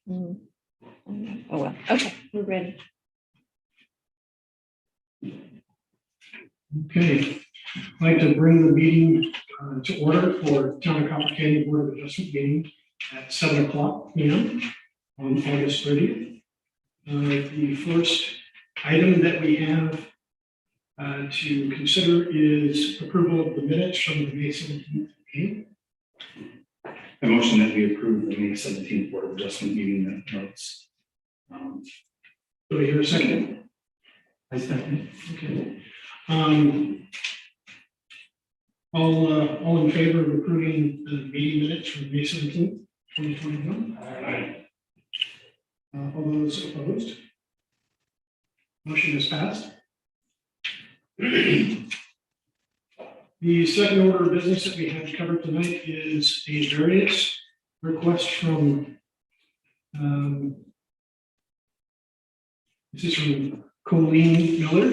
Oh, well, okay, we're ready. Okay, I'd like to bring the meeting to order for Town of Copper Canyon Board of Adjustment meeting at 7 o'clock p.m. on August 30th. The first item that we have to consider is approval of the minutes from the May 17th meeting. I motion that we approve the May 17th Board of Adjustment meeting notes. Do I hear a second? I second. Okay. All in favor of approving the meeting minutes from May 17th, 2021? Aye. All those opposed? Motion is passed. The second order of business that we have covered tonight is a variance request from, this is from Colleen Miller.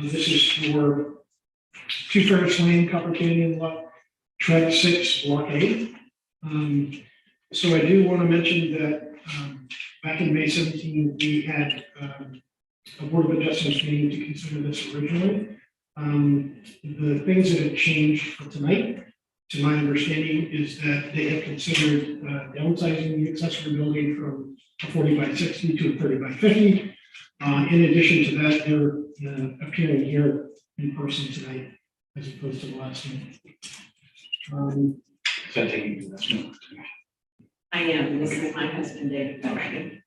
This is for 2 Ferris Lane, Copper Canyon, lot track 6, block 8. So I do want to mention that back in May 17, we had a Board of Adjustments meeting to consider this originally. The things that have changed for tonight, to my understanding, is that they have considered downsizing the accessory building from a 40 by 60 to a 30 by 50. In addition to that, they're appearing here in person tonight as opposed to the last one. So I take you to that one. I am, this is my husband, David. Okay.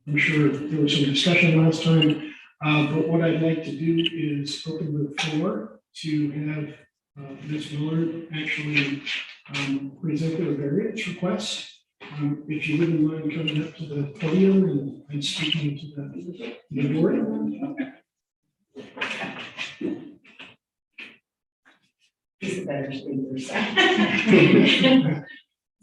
I'm sure there was some discussion last time, but what I'd like to do is open the floor to have Ms. Miller actually present their variance request. If you wouldn't mind coming up to the podium and speaking to the board. He's a better speaker.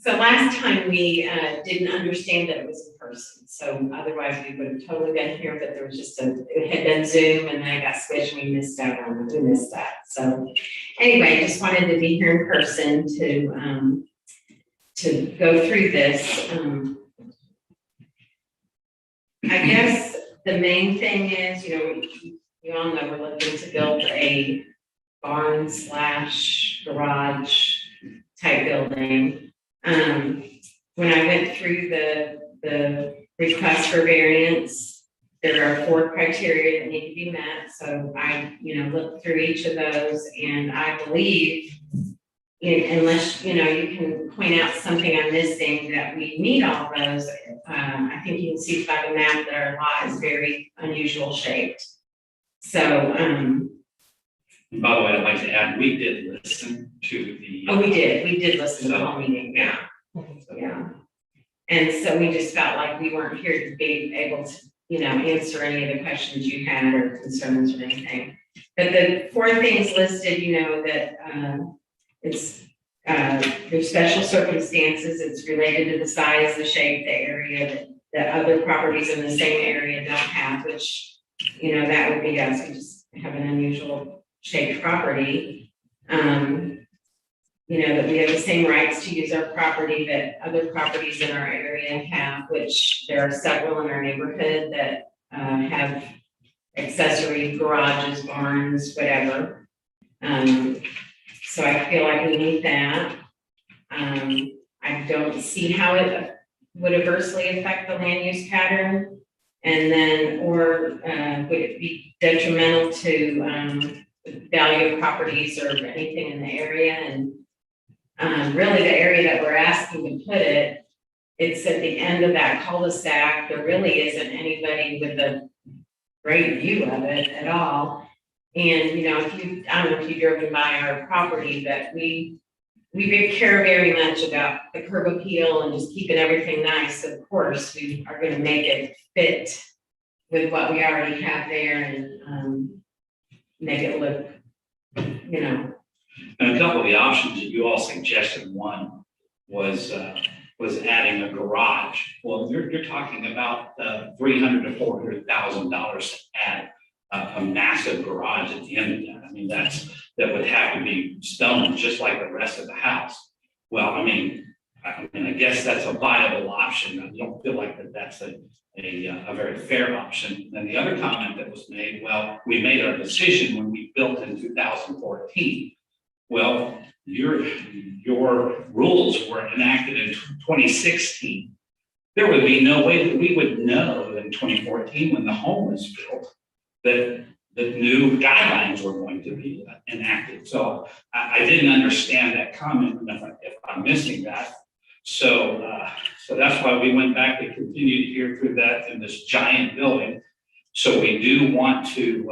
So last time we didn't understand that it was in person. So otherwise we would have totally been here, but there was just it had been Zoom and then I got switched and we missed out on it. We missed that. So anyway, just wanted to be here in person to go through this. I guess the main thing is, you all know we're looking to build a barn / garage type building. When I went through the request for variance, there are 4 criteria that need to be met. So I, looked through each of those, and I believe, unless you can point out something I'm missing, that we meet all those. I think you can see by the map that our lot is very unusual shaped. So, By the way, I'd like to add, we did listen to the. oh, we did listen to the whole meeting, yeah. Yeah. And so we just felt like we weren't here to be able to, answer any of the questions you had or concerns or anything. But the 4 things listed, that it's, there's special circumstances, it's related to the size, the shape, the area that other properties in the same area don't have, which, that would be us. We just have an unusual shaped property. That we have the same rights to use our property that other properties in our area have, which there are several in our neighborhood that have accessory garages, barns, whatever. So I feel like we need that. I don't see how it would adversely affect the land use pattern, and then, or would it be detrimental to the value of properties or anything in the area. And really the area that we're asking to put it, it's at the end of that cul-de-sac. There really isn't anybody with a great view of it at all. And, I don't know if you've driven by our property, but we care very much about the curb appeal and just keeping everything nice. Of course, we are going to make it fit with what we already have there and make it look, And a couple of the options that you all suggested, one was adding a garage. Well, you're talking about $300,000 to $400,000 to add a massive garage at the end of that. I mean, that would have to be stone just like the rest of the house. Well, I mean, I mean, I guess that's a viable option. I don't feel like that's a very fair option. And the other comment that was made, well, we made our decision when we built in 2014. Well, your rules were enacted in 2016. There would be no way that we would know in 2014 when the home was built that the new guidelines were going to be enacted. So I didn't understand that comment, and if I'm missing that. So that's why we went back and continued here through that in this giant building. So we do want to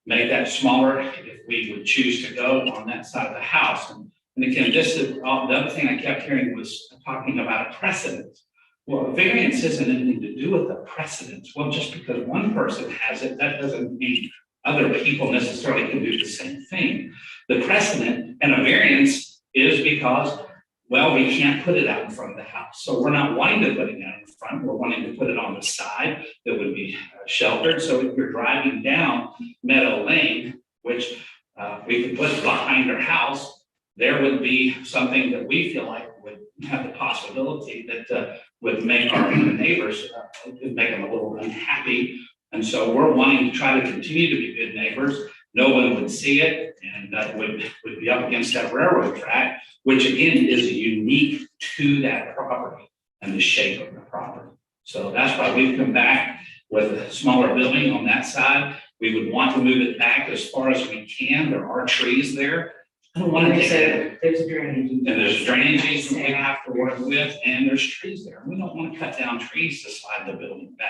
make that smaller if we would choose to go on that side of the house. And again, this is the other thing I kept hearing was talking about a precedent. Well, a variance isn't anything to do with the precedence. Well, just because one person has it, that doesn't mean other people necessarily can do the same thing. The precedent and a variance is because, well, we can't put it out in front of the house. So we're not wanting to put it out in front. We're wanting to put it on the side that would be sheltered. So if you're driving down Meadow Lane, which we could put behind our house, there would be something that we feel like would have the possibility that would make our neighbors, make them a little unhappy. And so we're wanting to try to continue to be good neighbors. No one would see it, and that would be up against that railroad track, which again is unique to that property and the shape of the property. So that's why we've come back with a smaller building on that side. We would want to move it back as far as we can. There are trees there. I don't want to take it. There's drainage. And there's drainage we have to work with, and there's trees there. We don't want to cut down trees to slide the building back.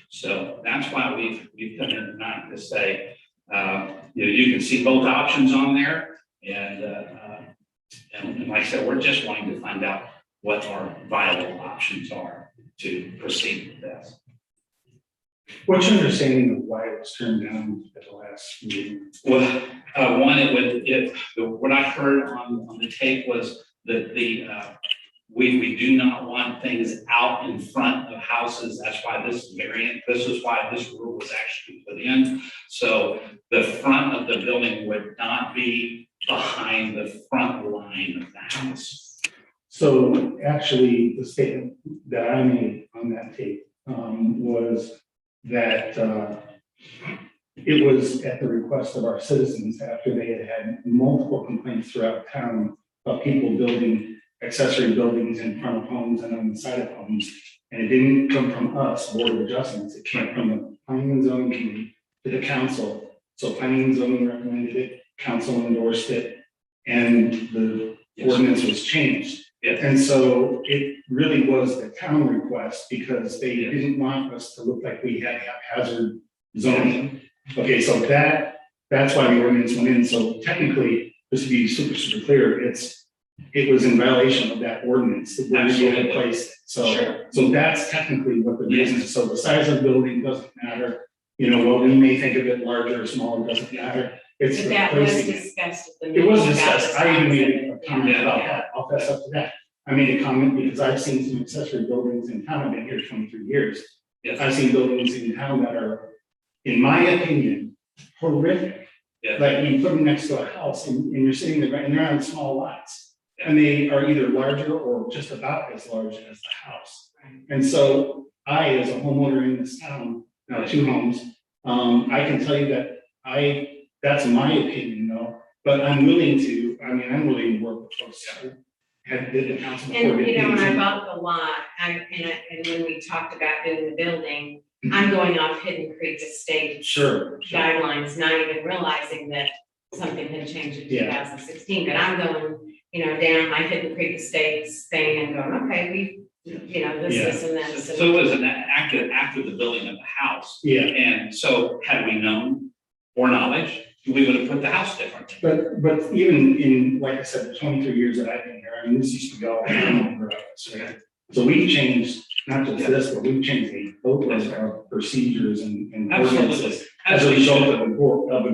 So that's why we've come in tonight to say, you can see both options on there, and like I said, we're just wanting to find out what our viable options are to proceed with this. What's your understanding of why it was turned down at the last meeting? Well, what I heard on the tape was that we do not want things out in front of houses. That's why this is why this rule was actually put in. So the front of the building would not be behind the front line of the house. So actually, the statement that I made on that tape was that it was at the request of our citizens after they had multiple complaints throughout town of people building accessory buildings in front of homes and on the side of homes. And it didn't come from us, Board of Adjustments. It came from the Planning and Zoning Committee to the council. So Planning and Zoning recommended it, council endorsed it, and the ordinance was changed. Yes. And so it really was the town request because they didn't want us to look like we had haphazard zoning. Okay, so that's why the ordinance went in. So technically, just to be super clear, it was in violation of that ordinance. The board had placed it. So that's technically what the reason is. So the size of the building doesn't matter. What we may think of it larger or smaller doesn't matter. It's But that was replacing it. discussed at the It meeting. was discussed. I even made a comment Yeah. about that. I'll fess up to that. I made a comment because I've seen some accessory buildings in town. I've been here 23 years. Yes. I've seen buildings in town that are, in my opinion, horrific. Yes. Like you put them next to a house and you're sitting there and they're on small lots. And they are either larger or just about as large as the house. And so I, as a homeowner in this town, now 2 homes, I can tell you that that's my opinion though, but I'm willing to work with folks. Did the council before. And, when I bought the lot, and when we talked about doing the building, I'm going off Hidden Creek Estate Sure. guidelines, not even realizing that something had changed in Yeah. 2016, but I'm going, down my Hidden Creek Estates thing and going, okay, this and this. So it was enacted after the building of the house. Yeah. And so had we known or knowledge, we would have put the house differently. But even in, like I said, the 23 years that I've been here, this used to be all right? So we've changed, not just this, but we've changed a whole list of procedures and ordinances as a result of the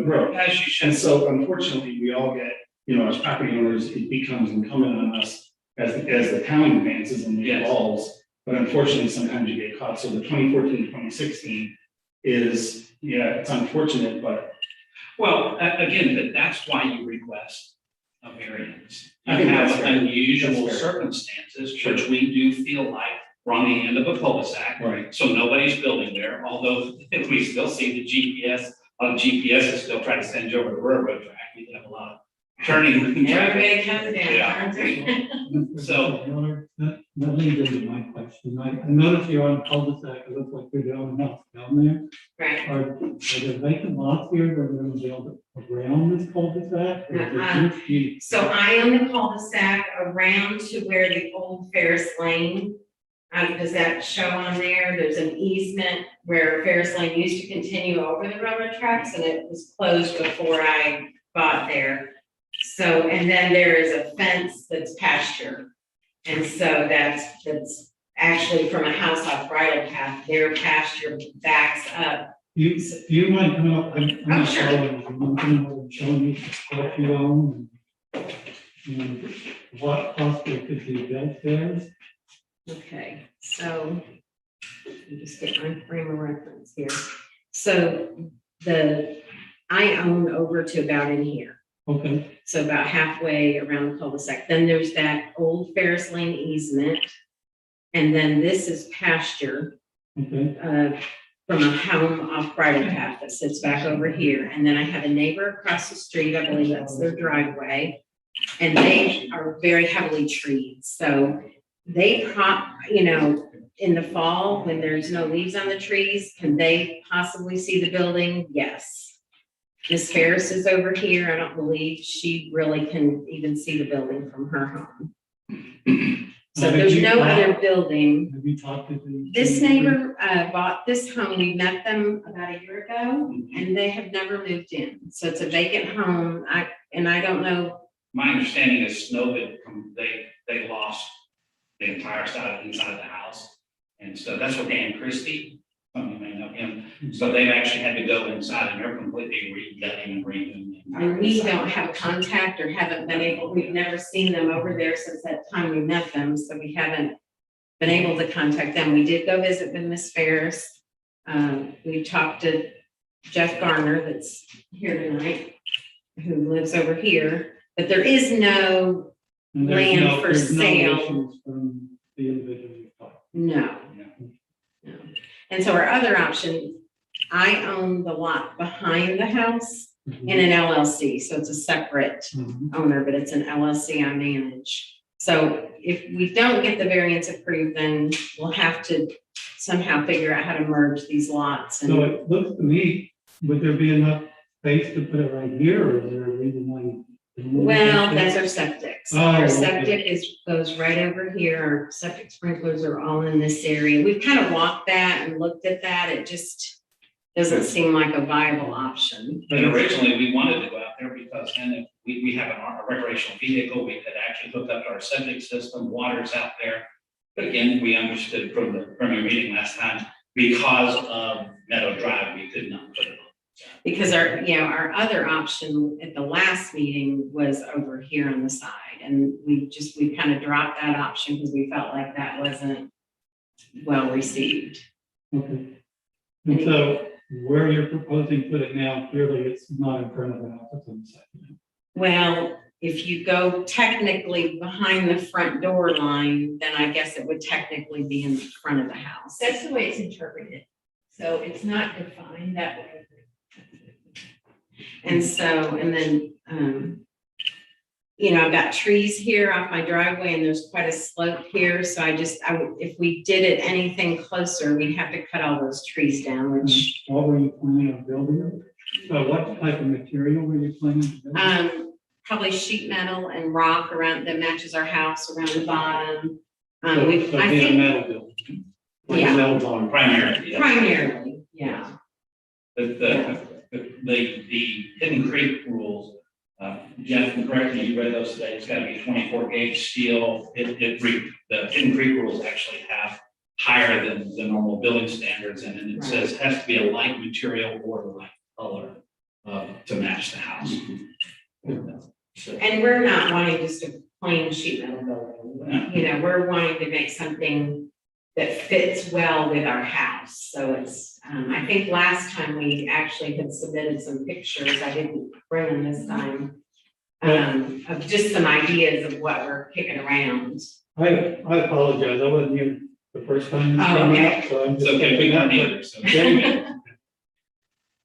growth. As you should. And so unfortunately, we all get, as property owners, it becomes incumbent on us as the town advances and evolves. But unfortunately, sometimes you get caught. So the 2014 to 2016 is, it's unfortunate, but. Well, again, that's why you request a variance. I You think have that's fair. unusual That's fair. circumstances, Sure. which we do feel like we're on the end of a cul-de-sac. Right. So nobody's building there, although we still see the GPS, GPS is still trying to send you over the railroad track. We have a lot of turning. Everybody comes down, Yeah. aren't they? So- That leads into my question. I noticed you're on cul-de-sac, it looks like you're down the house down there. Right. Are there vacant lots here that we're gonna build around this cul-de-sac? Or is it Uh-uh. just you? So I own the cul-de-sac around to where the old Ferris Lane. Does that show on there? There's an easement where Ferris Lane used to continue over the railroad tracks and it was closed before I bought there. So, and then there is a fence that's pasture. And so that's actually from a house off Bridle Path, their pasture backs up. Do you mind coming up? I'm Oh, not sure. following. I'm coming over and showing me what you own and what possibly could be built there. Okay, so let me just get my frame of reference here. So I own over to about in here. Okay, So about halfway around the cul-de-sac. Then there's that old Ferris Lane easement. And then this is pasture okay. from a home off Bridle Path that sits back over here. And then I have a neighbor across the street, I believe that's their driveway. And they are very heavily treed. So they in the fall, when there's no leaves on the trees, can they possibly see the building? Yes. Miss Ferris is over here. I don't believe she really can even see the building from her home. So Have there's you no talked- other building. Have you talked to the? This neighbor bought this home. We met them about a year ago and they have never moved in. So it's a vacant home. I don't know. My understanding is snow they lost the entire inside of the house. And so that's what Dan Christie, some of you may know him. So they've actually had to go inside and they're completely regutting and redoing the entire And we inside. don't have contact or haven't been able, we've never seen them over there since that time we met them. So we haven't been able to contact them. We did go visit with Miss Ferris. We talked to Jeff Garner that's here tonight, who lives over here, but there is no, And there's land no- for there's no sale. issues from the individual you talked. no. No. And so our other option, I own the lot behind the house in an LLC. So it's a separate Mhm. owner, but it's an LLC I manage. So if we don't get the variance approved, then we'll have to somehow figure out how to merge these lots. So And it looks to me, would there be enough space to put it right here, or is there a reason why? you didn't move it well, back that's there? our septic. So Oh, our okay. septic goes right over here. Our septic sprinklers are all in this area. We've kind of walked that and looked at that. It just doesn't seem like a viable option. But originally, we wanted to go out there because then if we have a recreational vehicle, we could actually hook up to our septic system, water's out there. But again, we understood from your meeting last time, because of Meadow Drive, we could not put it on. Because our other option at the last meeting was over here on the side. And we kind of dropped that option because we felt like that wasn't well received. Okay. And so where you're proposing to put it now, clearly it's not in front of the house, it's on the side. Well, if you go technically behind the front door line, then I guess it would technically be in the front of the house. That's the way it's interpreted. So it's not defined that way. And so, and then, I've got trees here off my driveway and there's quite a slope here. So if we did it anything closer, we'd have to cut all those trees down, which, What were you planning on building? So what type of material were you planning to build? probably sheet metal and rock around that matches our house around the bottom. So I be a think metal building. Like a Yeah. metal barn. Primarily, yeah. primarily, yeah. The Hidden Creek rules, Jeff, correct me, you read those today, it's gotta be 24 gauge steel. The Hidden Creek rules actually have higher than the normal building standards, and then it says it has to be a light material or the light color to match the house. So, And we're not wanting just a plain sheet metal building, we're wanting to make something that fits well with our house. So it's, I think last time we actually had submitted some pictures. I didn't bring them this time. of just some ideas of what we're kicking around. I apologize, I wasn't here the first time this Oh, came okay. up, so I'm It's just. okay, we thinking don't that, either, so.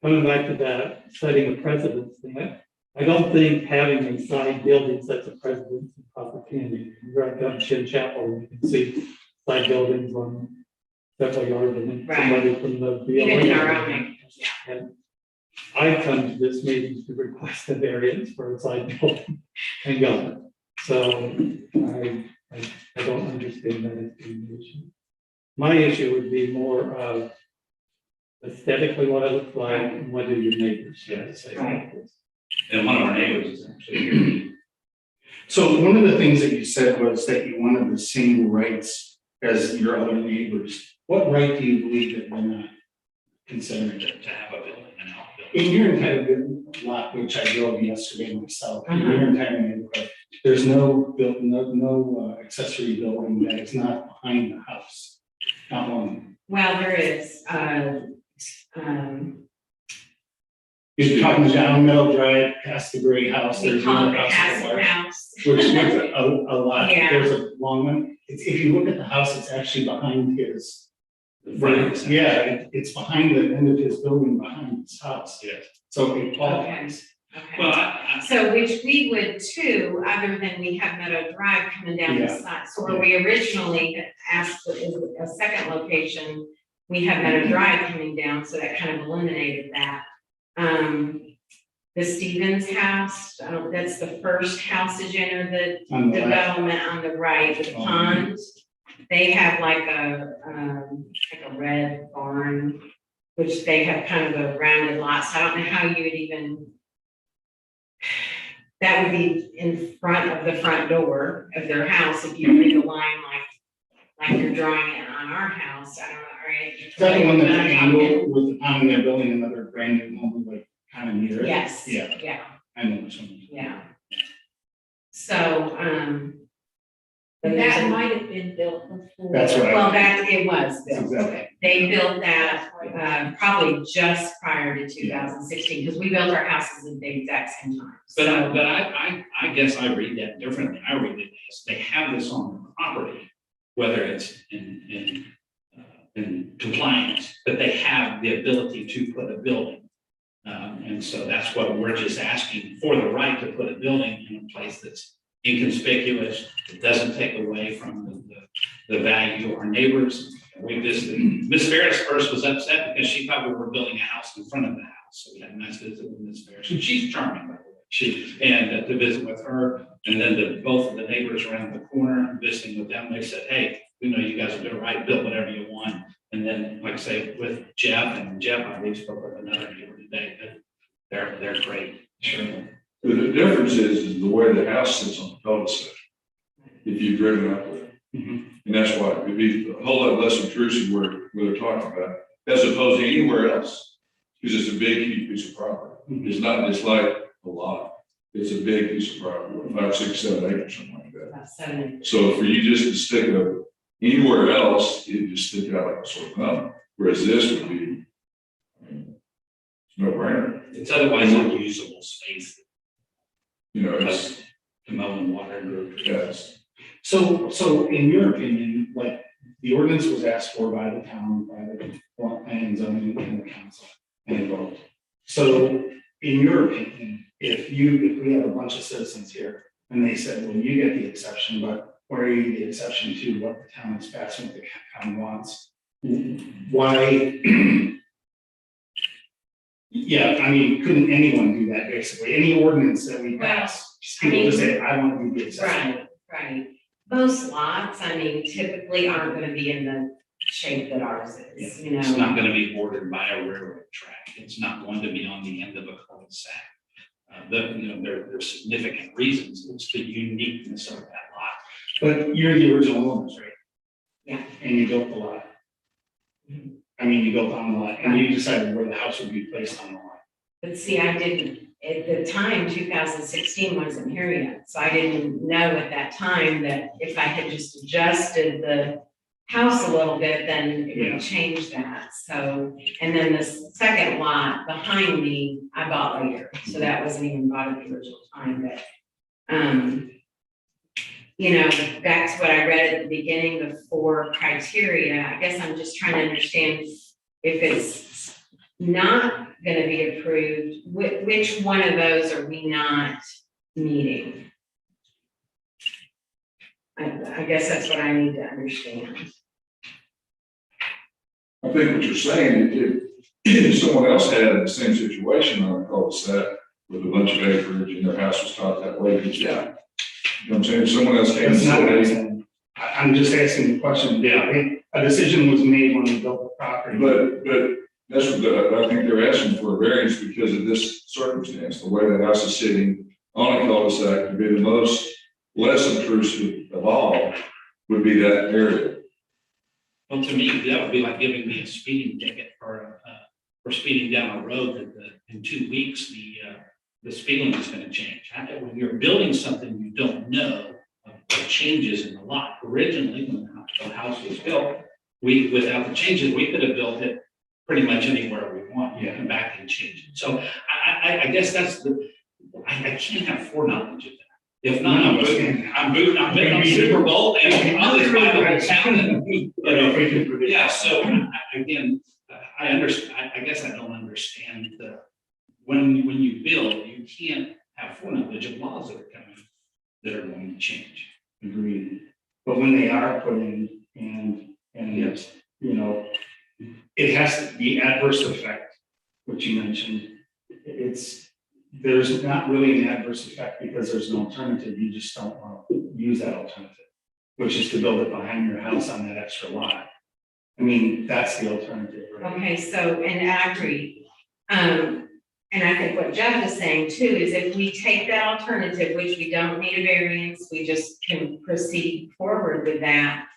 but coming back to that, setting a precedence thing, I don't think having a side building sets a precedence in Crawford County. You're right down Chin Chapel, you can see side buildings on several yards and Right. somebody from the. BOA Even in our own Meeting. And I've come to this meeting to request a variance for a side building and government. So I don't understand that as being the issue. My issue would be more of aesthetically what it looks like and what do your neighbors have to say about this. And one of our neighbors is actually here. So one of the things that you said was that you wanted the same rights as your other neighbors. What right do you believe that we're not considering it? To have a building, an outbuilding. In your entire lot, which I drove yesterday myself, in your entire neighborhood, there's no accessory building that is not behind the house. Not one. Well, there is, You're talking down Middle Drive, past the gray house, we there's call it another the house. castle house. Which is a lot, Yeah. there's a long one. If you look at the house, it's actually behind his. The front of his house. Yeah, it's behind the end of his building, behind his house. Yes. So it qualifies. Okay. Well, So which we would too, other than we have Meadow Drive coming down the Yeah. side. So where we originally had asked for a second location, we have Meadow Drive coming down, so that kind of eliminated that. The Stevens house, that's the first house as you enter the On the left. development on the right with the Oh. pond. They have like a red barn, which they have kind of a rounded lot, so I don't know how you would even. That would be in front of the front door of their house, if you read the line like you're drawing it on our house, I don't know, right? Is that the one that they angle with the pond, they're building another brand new home, like kind of near it? Yes. Yeah, Yeah, I know which one. yeah. So, And that might have been built before. That's right. well, that, it was built. Exactly. They built that, probably just prior to 2016, because we built our houses at the exact same time. but So, I guess I read that differently. I read it as they have this on their property, whether it's in compliance, but they have the ability to put a building. And so that's what we're just asking for, the right to put a building in a place that's inconspicuous. It doesn't take away from the value of our neighbors. We visited, Miss Ferris first was upset because she thought we were building a house in front of the house. So we had a nice visit with Miss Ferris, and she's charming, by the way. And to visit with her, and then both of the neighbors around the corner, visiting with them, they said, hey, we know you guys will do it right, build whatever you want. And then, like I say, with Jeff, I believe spoke with another neighbor today, that they're great. Sure. But the difference is the way the house sits on the cul-de-sac. If you've driven up with it. Mhm. And that's why it'd be a whole lot less intrusive where they're talking about, as opposed to anywhere else. Because it's a big, huge piece of property. It's not just like a lot. It's a big piece of property, 5, 6, 7 acres, something like that. about 7. So for you just to stick it anywhere else, it just stick out like a sore thumb. Whereas this would be, it's no brainer. It's otherwise unusable space You know, to it's, mow and water and grow. yes. So in your opinion, like, the ordinance was asked for by the town, by the planning and zoning and the council, and they voted. So in your opinion, if we have a bunch of citizens here, and they said, well, you get the exception, but where are you the exception to what the town is passing, what the town wants? Why? Yeah, I mean, couldn't anyone do that, basically? Any ordinance that we pass, people just say, I want to be the exception. Right. Most lots, I mean, typically aren't gonna be in the shape that ours is, you know? It's not gonna be bordered by a railroad track. It's not going to be on the end of a cul-de-sac. There's significant reasons. It's the uniqueness of that lot. But you're the original owners, right? Yeah. And you built the lot. Mhm. I mean, you built on the lot, and you decided where the house would be placed on the lot. But see, I didn't, at the time, 2016 wasn't here yet, so I didn't know at that time that if I had just adjusted the house a little bit, then it Yeah. would change that, so. And then the second lot behind me, I bought later, so that wasn't even bought at the original time, but You know, back to what I read at the beginning, the 4 criteria, I guess I'm just trying to understand if it's not gonna be approved, which one of those are we not meeting? I guess that's what I need to understand. I think what you're saying, if someone else had the same situation on a cul-de-sac with a bunch of acreage and their house was taught that way, because, yeah. You know what I'm saying, if someone else came and That's not what I'm said, saying. I'm just asking the question. A decision was made when we built the property. but that's what I think they're asking for a variance because of this circumstance, the way that house is sitting on a cul-de-sac to be the most less intrusive of all would be that area. Well, to me, that would be like giving me a speeding ticket for speeding down a road that in 2 weeks, the speed limit is gonna change. When you're building something you don't know of changes in the lot. Originally, when the house was built, without the changes, we could have built it pretty much anywhere we want. You come back and change it. So I guess that's I can't have foreknowledge of that. If not, I'm moving on Super Bowl and I'll just buy the whole town and, you know. Yeah, so again, I understand, I guess I don't understand when you build, you can't have foreknowledge of laws that are coming that are going to change. Agreed. But when they are put in and, Yes. you know, it has to be adverse effect, which you mentioned. There's not really an adverse effect because there's an alternative. You just don't want to use that alternative, which is to build it behind your house on that extra lot. I mean, that's the alternative, right? Okay, so, and I agree. And I think what Jeff is saying too is if we take that alternative, which we don't need a variance, we just can proceed forward with that.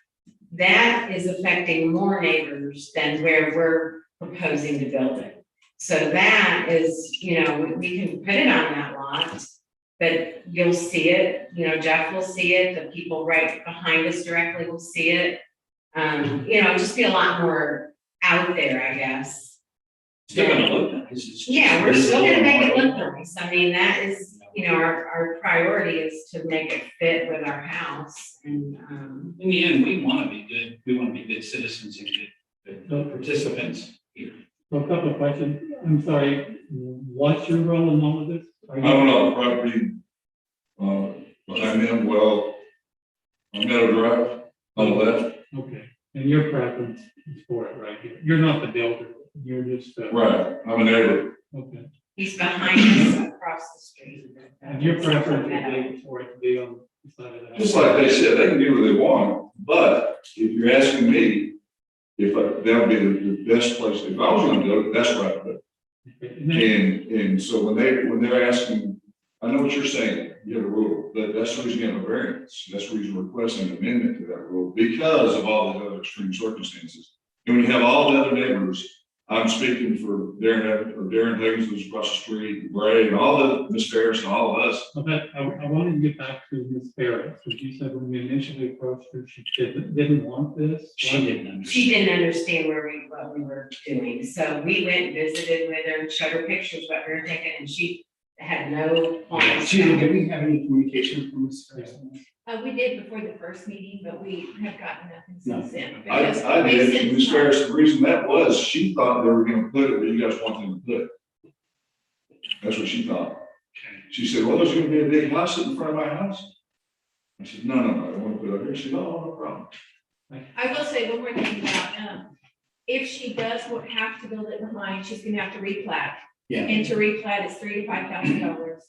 That is affecting more neighbors than where we're proposing to build it. So that is, you know, we can put it on that lot, but you'll see it, you know, Jeff will see it, the people right behind us directly will see it. You know, just be a lot more out there, I guess. Still gonna look nice. It's just- Yeah, we're still gonna make it look nice. I mean, that is, you know, our priority is to make it fit with our house and, In the end, we want to be good. We want to be good citizens and good participants here. So a couple of questions. I'm sorry, what's your role in all of this? Are I you- don't know, the property, behind them, well, on Meadow Drive, on the left. Okay, and your preference is for it right here. You're not the builder, you're just, Right, I'm a neighbor. okay. he's behind us across the street. And your preference would be for it to be on the side of the house. Just like they said, they can do what they want, but if you're asking me, that would be the best place, if I was gonna do it, that's where I put it. Okay, and then- And so when they're asking, I know what you're saying, you have a rule, but that's the reason you have a variance. That's the reason we're requesting an amendment to that rule, because of all the other extreme circumstances. And when you have all the other neighbors, I'm speaking for Darren Higgins, who's across the street, Bray, and all the Miss Ferris and all of us. Okay, I want to get back to Ms. Ferris, because you said when we initially approached her, she didn't want this. She didn't understand. She didn't understand what we were doing, so we went and visited with her, showed her pictures, what we were thinking, and she had no plans. Sheila, did we have any communication from Ms. Ferris? We did before the first meeting, but we have gotten nothing since then. I because did, we Ms. since- Ferris, the reason that was, she thought they were gonna put it where you guys want them to put it. That's what she thought. She said, well, there's gonna be a big house in front of my house. I said, no, I don't want to put it up here. She said, no problem. I will say one more thing about, if she does have to build it behind, she's gonna have to replat. Yeah. And to replat is $3,000 to $5,000.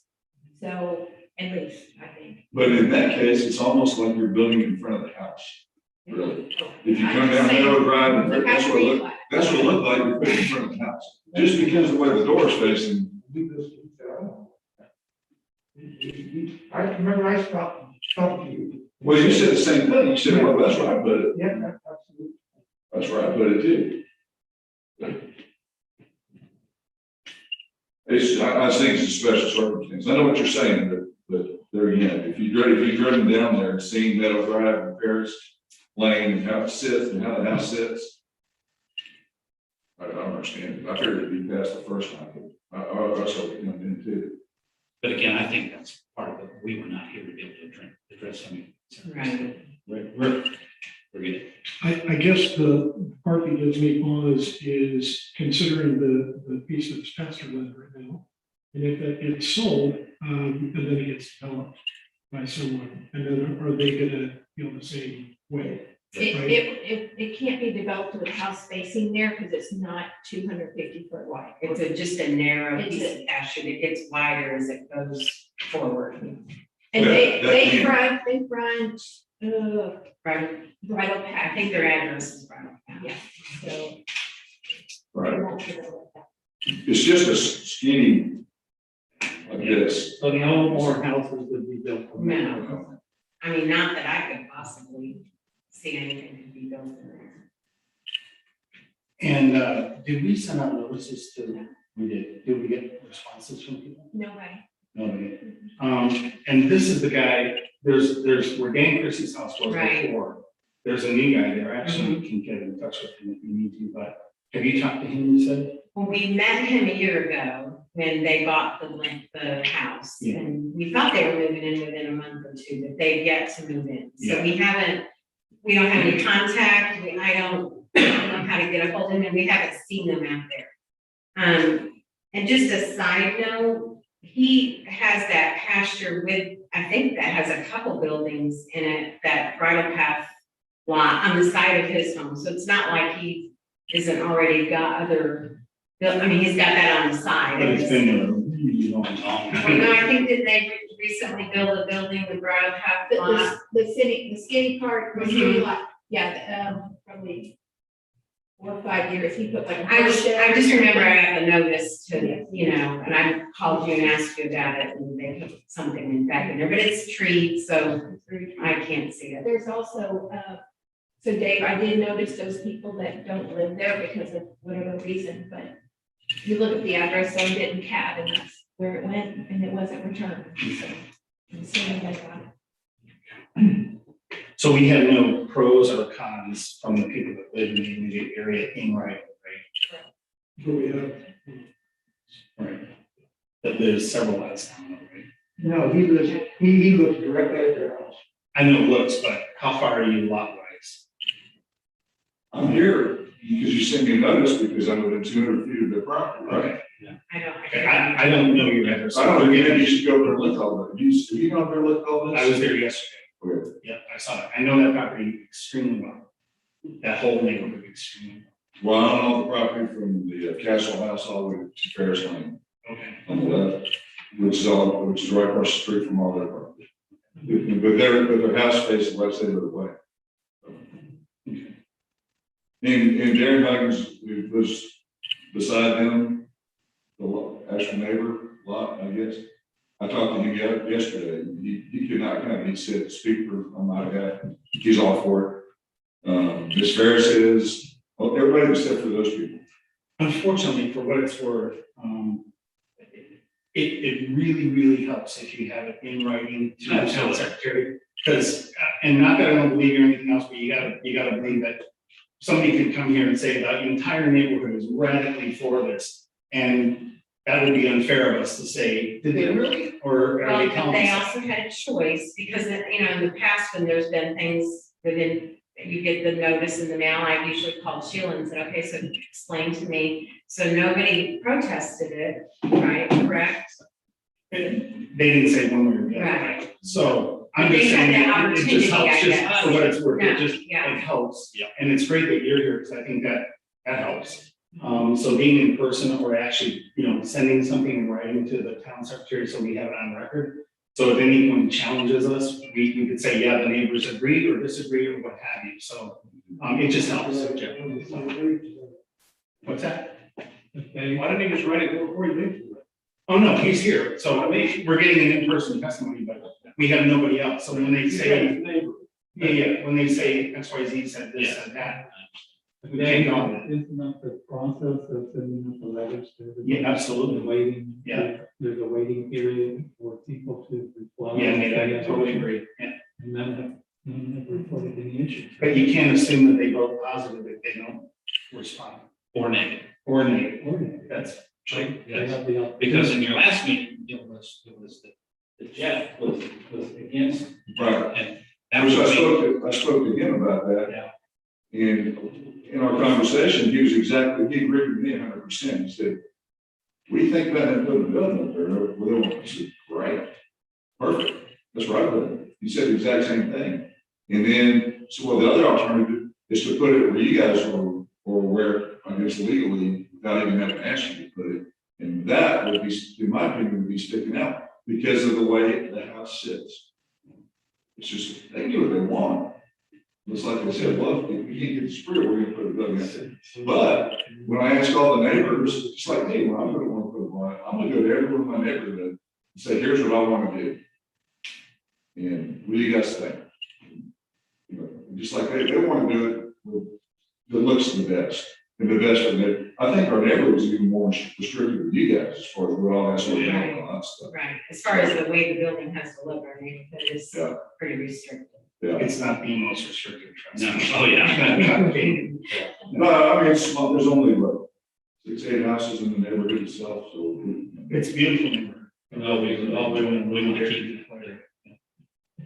So, at least, I think. But in that case, it's almost like you're building in front of the house. Really. If you come I'm down just saying, Meadow Drive, we'll have that's to what it look, replat. that's what it looked like you're putting in front of the house. Just because of the way the door is facing. I remember I stopped you. Well, you said the same thing. You said, well, that's where I put it. Yeah, absolutely. That's where I put it too. I think it's a special circumstance. I know what you're saying, but there again, if you've driven down there and seen Meadow Drive and Paris Lane and how it sits and how the house sits, I don't understand it. I figured it'd be past the first time, but I was hoping it in too. But again, I think that's part of it. We were not here to be able to address some of these. Right. We're good. I guess the part that gives me pause is considering the piece that's pasture land right now. And if it's sold, and then it gets developed by someone, and then are they gonna feel the same way? It can't be developed with a house spacing there because it's not 250 foot wide. It's just a narrow It's piece of pasture that gets wider as it goes forward. And Yeah, they that- front, Right, bridle I path. think their address is right. Yeah, so. they Right, won't develop that. it's just a skinny, like this. So no more houses would be built. on that. No, I mean, not that I could possibly see anything to be built in there. And did we send out notices to, we did we get responses from people? Nobody. Nobody. And this is the guy, there's where Dan Christie's house was Right. before. There's a new guy there, actually, you can get in touch with him if you need to, but have you talked to him, you said? Well, we met him a year ago when they bought the house, Yeah. and we thought they were moving in within a month or two, but they've yet to move in. So Yeah. we don't have any contact, I don't know how to get a hold of him, and we haven't seen them out there. And just a side note, he has that pasture with, I think that has a couple buildings in it, that bridle path lot on the side of his home, so it's not like he isn't already got other, I mean, he's got that on the side. But it's been there really long. Well, no, I think that they recently built a building with bridle path lot. The skinny part, the skinny lot, yeah, probably 4 or 5 years, he put like. I just remember I got the notice to, you know, and I called you and asked you about it, and they put something back in there, but it's treed, so I can't see it. There's also, so Dave, I did notice those people that don't live there because of whatever reason, but you look at the address on Denton Cat, and that's where it went, and it wasn't returned, so. I'm assuming they got it. So we have no pros or cons from the people that live in the immediate area in right, But we have, right? That there's several lots down there, right? No, he lives directly at their house. I know it looks, but how far are you lot wise? I'm here because you sent me a notice because I'm within 200 feet of the property, right? Okay, I don't know your address. I don't know, maybe you should go over and look all that. You go over and look all this? I was there yesterday. Okay. Yeah, I saw it. I know that property extremely well. That whole neighborhood extremely Well, I don't know the property from the Castle House all the way to Ferris Lane well. Okay. on the left, which is right across the street from all their property. But their house faces the west end of the way. And Darren Huggins, who was beside them, the actual neighbor lot, I guess. I talked to him yesterday. He could not come. He said, speak for on my behalf. He's all for it. Ms. Ferris is, well, everybody except for those people. Unfortunately, for what it's worth, it really, really helps if you have it in writing to the town Absolutely. secretary. Because, and not that I don't believe you or anything else, but you gotta believe that somebody could come here and say the entire neighborhood is radically for this. And that would be unfair of us to say, did they really? Or are Well, they but telling they us? also had a choice, because, you know, in the past, when there's been things within, you get the notice in the mail, I usually called Sheila and said, okay, so explain to me. So nobody protested it, right, correct? They didn't say one way or the other. Right. So I'm They just had saying, that it just opportunity, helps, I just guess. for what it's worth, No, it just, yeah. it helps. Yeah. And it's great that you're here, because I think that helps. So being in person or actually, sending something in writing to the town secretary, so we have it on record. So if anyone challenges us, we could say, yeah, the neighbors agreed or disagreed or what have you, so, it just helps. What's that? Okay, why didn't he just write it before you leave? Oh, no, he's here, so we're getting an in-person testimony, but we have nobody else, so when they say, yeah, when they say X, Y, Z said this, said that. We can't go on that. Isn't that the process of sending out the letters to everybody? Yeah, absolutely. Waiting. Yeah. There's a waiting period for people to reply. Yeah, I totally agree, yeah. And then have reported any issues. But you can't assume that they vote positive if they don't respond, Or negative. or negative, that's They Yes. have the opportunity. Because in your last meeting, it was the Jeff was against. Right. And that Which was. I spoke to him about that. Yeah. And in our conversation, he agreed with me 100%. He said, we think about him putting a building up there. We don't, I said, great, perfect. That's right with him. He said the exact same thing. And then, so well, the other alternative is to put it where you guys were, or where, I guess legally, without even having asked you to put it. And that would be, in my opinion, would be sticking out because of the way the house sits. It's just, they can do what they want. Just like I said, well, if we can't get this free, we're gonna put a building up there. But when I ask all the neighbors, just like me, when I'm gonna want to put one, I'm gonna go to every one of my neighborhood and say, here's what I want to do. And what do you guys think? You know, just like they want to do it with, that looks the best and the best for them. I think our neighborhood is even more restricted with you guys as far as what all that sort of Right. and all that stuff. Right, as far as the way the building has to look, our neighborhood is Yeah. pretty restricted. Yeah. It's not the most restricted. trust No, me. oh, yeah. No, I mean, it's small. There's only what, 6, 8 houses in the neighborhood itself, so. It's beautiful neighborhood. No, we want to keep it.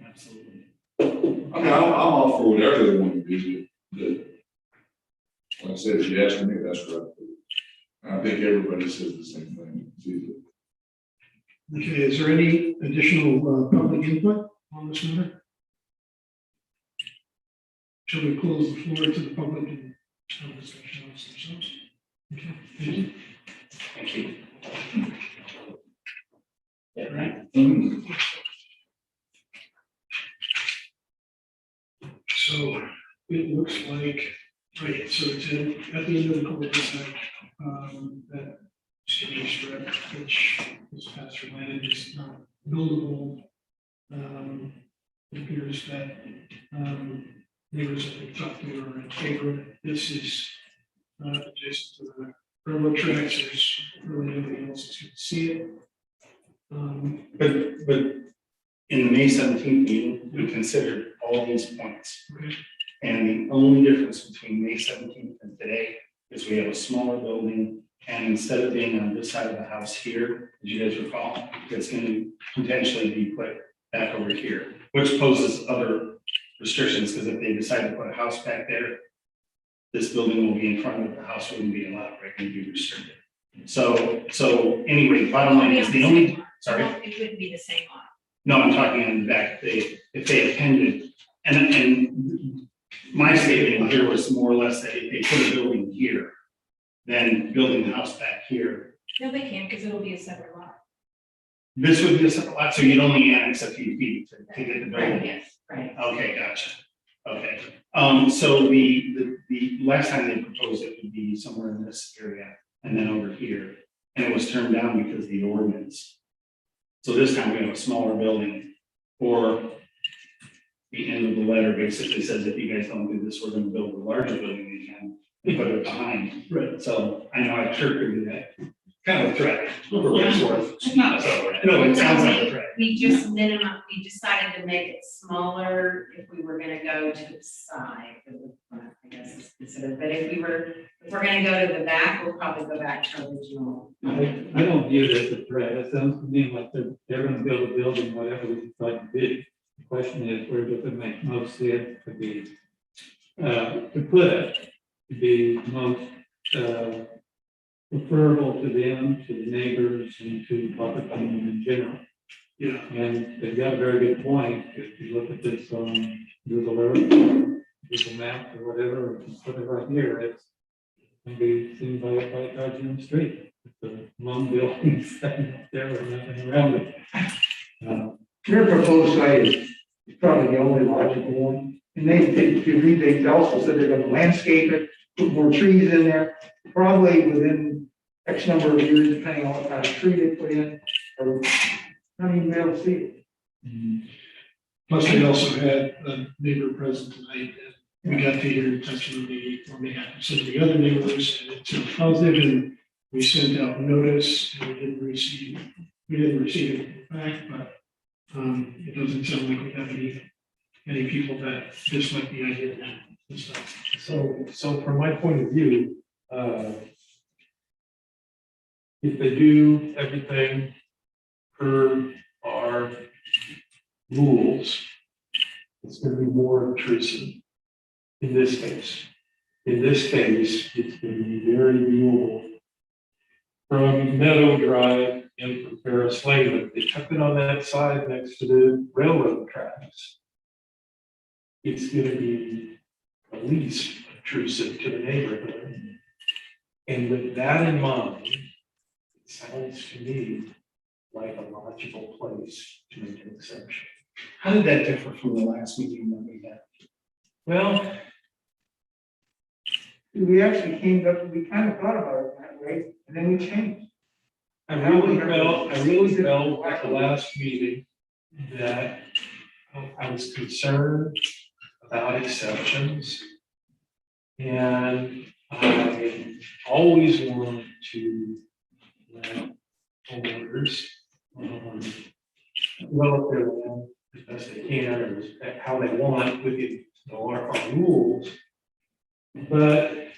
Absolutely. I mean, I'm all for whatever they want to do, but like I said, if you ask me, that's right. I think everybody says the same thing. It's easy. Okay, is there any additional public input on this matter? Shall we close the floor to the public and have a discussion amongst themselves? Okay, thank you. Thank you. All right. So it looks like, right, so it's at the end of the cul-de-sac, that skinny strip, which is pasture land, is not buildable. It appears that, neighbors that we talked to are in favor of it. This is, adjacent to the railroad tracks, there's really nobody else that's going to see it. But in the May 17th meeting, we considered all these points. Okay. And the only difference between May 17th and today is we have a smaller building. And instead of being on this side of the house here, as you guys recall, it's going to potentially be put back over here, which poses other restrictions, because if they decide to put a house back there, this building will be in front of it, the house wouldn't be allowed, right, and be restricted. So anyway, bottom line is the only, sorry. It wouldn't be the same lot. No, I'm talking in the back, if they appended, and my statement here was more or less that if they put a building here, then building the house back here, No, they can't, because it'll be a separate lot. this would be a separate lot, so you'd only annex a few feet to get the Right, building. yes, right. Okay, gotcha. Okay, so the last time they proposed it would be somewhere in this area and then over here, and it was turned down because of the ordinance. So this time we have a smaller building, or the end of the letter basically says if you guys don't do this, we're gonna build a larger building again, put it behind. Right. So I know I interpreted that kind of a threat, for what it's worth. It's not a threat. No, it sounds like a threat. We decided to make it smaller if we were gonna go to the side of the front, I guess it's considered, but if we're gonna go to the back, we'll probably go back to original. I don't view it as a threat. It sounds to me like they're gonna build a building, whatever we decide to do. The question is, where does it make most sense to be, to put it, to be most, preferable to them, to the neighbors, and to the public in general. Yeah, And they've got a very good point. If you look at this on Google Earth, Google Maps or whatever, and put it right here, it's maybe seen by a car in the street. The long building standing up there with nothing around it. Your proposed site is probably the only logical one. And if you read, they also said they're gonna landscape it, put more trees in there, probably within X number of years, depending on what kind of tree they put in, or not even be able to see it. plus they also had a neighbor present tonight, and we got to hear testimony on behalf of some of the other neighbors, and it's positive, and we sent out notice, and we didn't receive it back, but it doesn't sound like we have any people that dislike the idea and stuff. So from my point of view, if they do everything per our rules, it's gonna be more intrusive in this case. In this case, it's gonna be very doable from Meadow Drive and from Ferris Lane, but they took it on that side next to the railroad tracks. It's gonna be at least intrusive to the neighborhood. And with that in mind, it sounds to me like a logical place to make an exception. How did that differ from the last meeting that we had? Well, We actually came up, we kind of thought about it that way, and then we changed. I really felt at the last meeting that I was concerned about exceptions. And I always want to let homeowners develop their land as best they can or how they want within our rules. But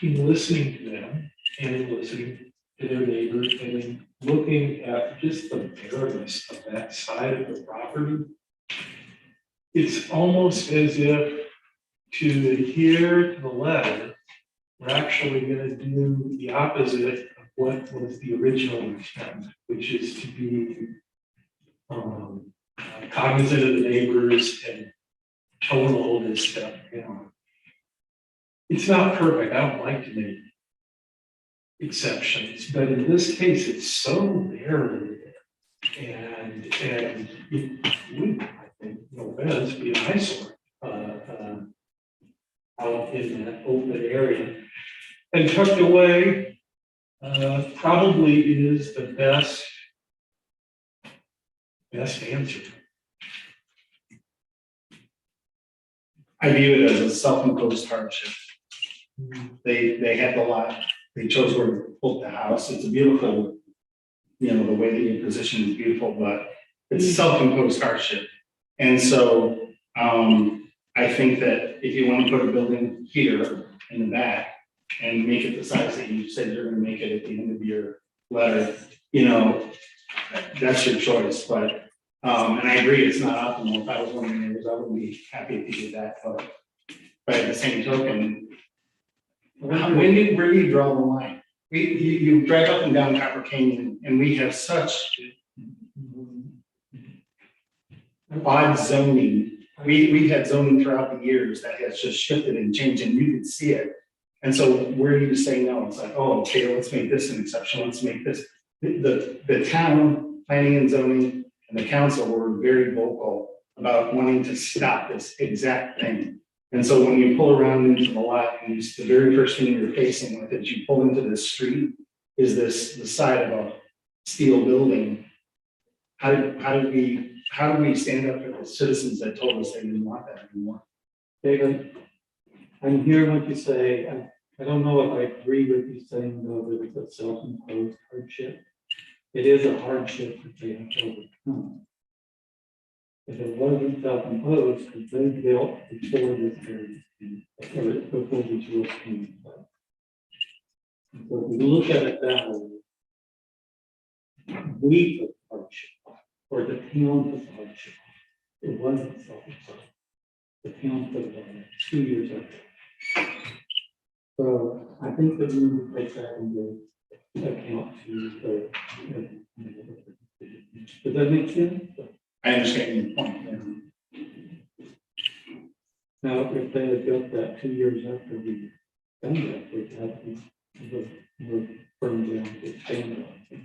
in listening to them and in listening to their neighbors and in looking at just the bareness of that side of the property, it's almost as if to adhere to the letter, we're actually going to do the opposite of what was the original intent, which is to be cognizant of the neighbors and tone all this stuff down. It's not perfect. I don't like to make exceptions, but in this case, it's so narrow and it would, I think, no offense, be an eyesore out in that open area. And tucked away probably is the best answer. I view it as a self-imposed hardship. They had the lot, they chose where to put the house. It's a beautiful, the way that you position is beautiful, but it's a self-imposed hardship. And so I think that if you want to put a building here in the back and make it the size that you said you're going to make it at the end of your letter, that's your choice. But and I agree, it's not optimal. If I was one of the neighbors, I would be happy if you did that. But at the same token, where do you draw the line? You drive up and down Copper Canyon, and we have such odd zoning. We've had zoning throughout the years that has just shifted and changed, and you can see it. And so where do you say no? It's like, oh, okay, let's make this an exception. Let's make this. The town planning and zoning and the council were very vocal about wanting to stop this exact thing. And so when you pull around into the lot, and the very first thing you're facing with it, you pull into this street, is the side of a steel building. How do we stand up for the citizens that told us they didn't want that anymore? David, I'm hearing what you say. I don't know if I agree with you saying though that it's a self-imposed hardship. It is a hardship that they have to overcome. If it wasn't self-imposed, because they built before this area, or before these rules came into play. And so if you look at it that way, we took hardship, or the town took hardship. It wasn't self-imposed. The town took it on 2 years ago. So I think that we need to take that into account to does that make sense? I understand your point. Now, if they had built that 2 years after we done that, we'd have to burn down to expand it.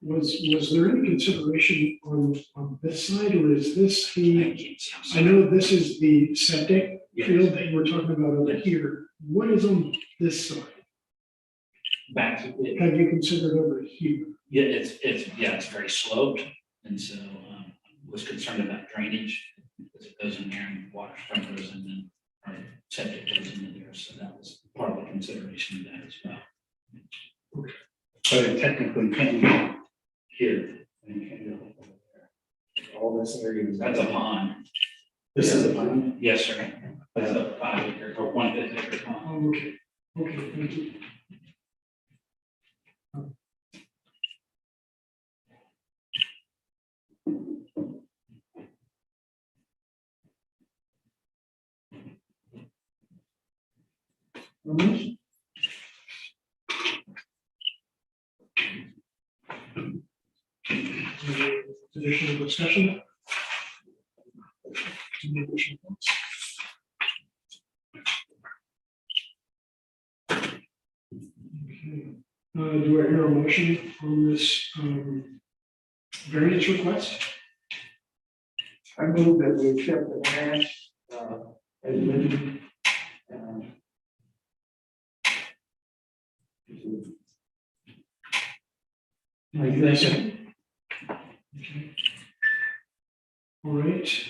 Was there any consideration on this side, or is this I know this is the septic field that you were talking about over here. What is on this side? Back to it. Have you considered over here? Yeah, it's very sloped, and so was concerned about drainage, because it goes in there and water sprinklers and then our septic goes into there, so that was part of the consideration of that as well. But it technically can be here. And it can go over there. All this area is. That's a pond. This is a pond. Yes, sir. That's a 5 acre or 1/5 acre pond. Oh, okay, thank you. Any additional discussion? Any additional thoughts? Okay. Do I hear a motion on this variance request? I move that we accept the variance, as written. I second. Okay. All right,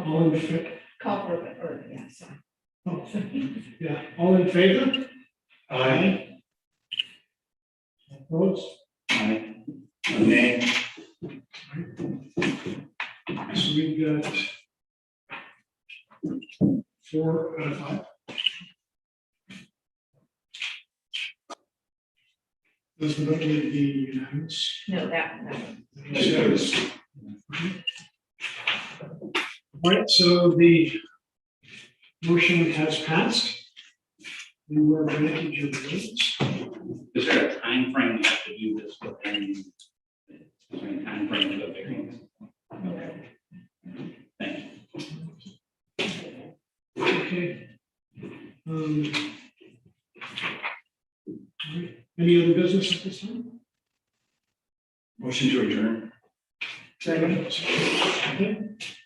all in fa- Call for it, or, yeah, sorry. oh, yeah, all in favor? Aye. Opposed? Aye. Nay. So we've got 4 out of 5. Does the vote need to be unanimous? No, that. Yes. All right, so the motion has passed. You were granted your variance. Is there a time frame you have to do this within? Is there any time frame to the variance? Thank you. Okay. All right. Any other business at this time? Motion to adjourn. Second. Okay.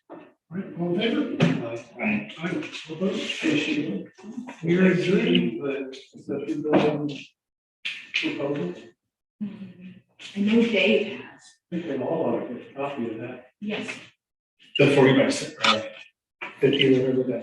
All right, all in favor? Aye. Aye. All opposed? We are adjourned. I know Dave has, I think they all ought to get a copy of that. yes. The 40 by 50 or whatever that